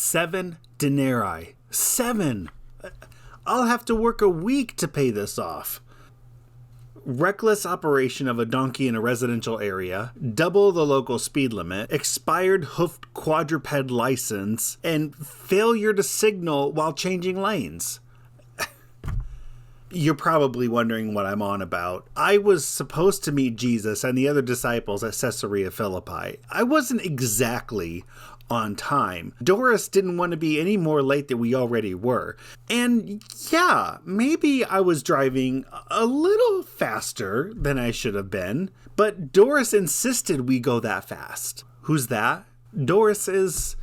7 denarii. 7! I'll have to work a week to pay this off. Reckless operation of a donkey in a residential area, double the local speed limit, expired hoofed quadruped license, and failure to signal while changing lanes. You're probably wondering what I'm on about. I was supposed to meet Jesus and the other disciples at Caesarea Philippi. I wasn't exactly on time. Doris didn't want to be any more late than we already were. And yeah, maybe I was driving a little faster than I should have been, but Doris insisted we go that fast. Who's that? Doris is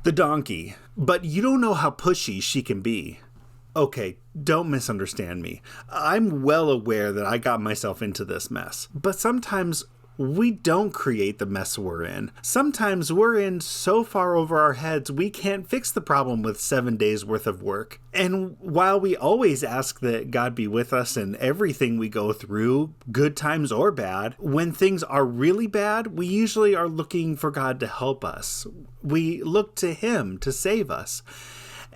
the donkey, but you don't know how pushy she can be. Okay, don't misunderstand me. I'm well aware that I got myself into this mess, but sometimes we don't create the mess we're in. Sometimes we're in so far over our heads we can't fix the problem with 7 days worth of work. And while we always ask that God be with us in everything we go through, good times or bad, when things are really bad, we usually are looking for God to help us. We look to Him to save us.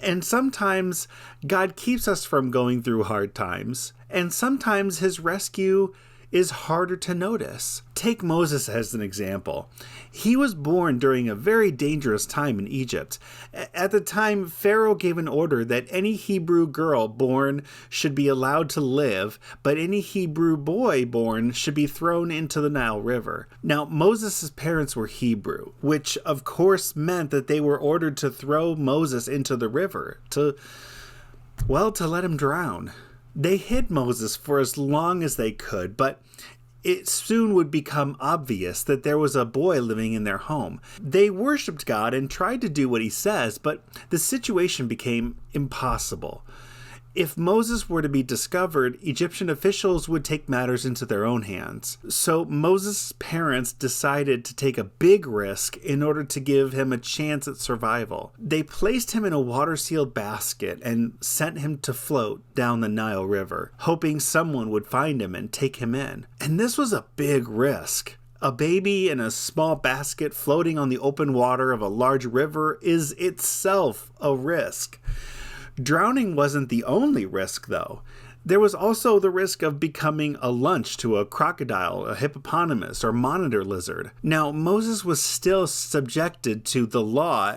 And sometimes God keeps us from going through hard times, and sometimes His rescue is harder to notice. Take Moses as an example. He was born during a very dangerous time in Egypt. At the time, Pharaoh gave an order that any Hebrew girl born should be allowed to live, but any Hebrew boy born should be thrown into the Nile River. Now, Moses' parents were Hebrew, which of course meant that they were ordered to throw Moses into the river, to let him drown. They hid Moses for as long as they could, but it soon would become obvious that there was a boy living in their home. They worshipped God and tried to do what He says, but the situation became impossible. If Moses were to be discovered, Egyptian officials would take matters into their own hands. So Moses' parents decided to take a big risk in order to give him a chance at survival. They placed him in a water-sealed basket and sent him to float down the Nile River, hoping someone would find him and take him in. And this was a big risk. A baby in a small basket floating on the open water of a large river is itself a risk. Drowning wasn't the only risk, though. There was also the risk of becoming a lunch to a crocodile, a hippopotamus, or monitor lizard. Now, Moses was still subjected to the law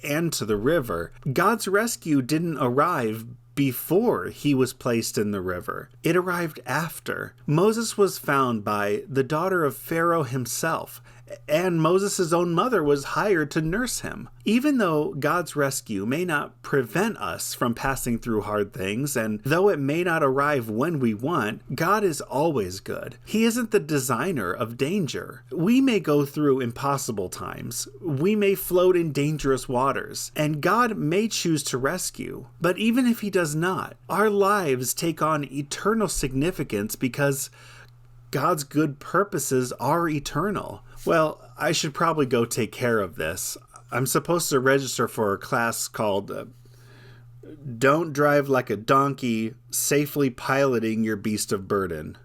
and to the river. God's rescue didn't arrive before he was placed in the river. It arrived after. Moses was found by the daughter of Pharaoh himself, and Moses' own mother was hired to nurse him. Even though God's rescue may not prevent us from passing through hard things, and though it may not arrive when we want, God is always good. He isn't the designer of danger. We may go through impossible times. We may float in dangerous waters, and God may choose to rescue. But even if He does not, our lives take on eternal significance because God's good purposes are eternal. Well, I should probably go take care of this. I'm supposed to register for a class called Don't Drive Like a Donkey, Safely Piloting Your Beast of Burden.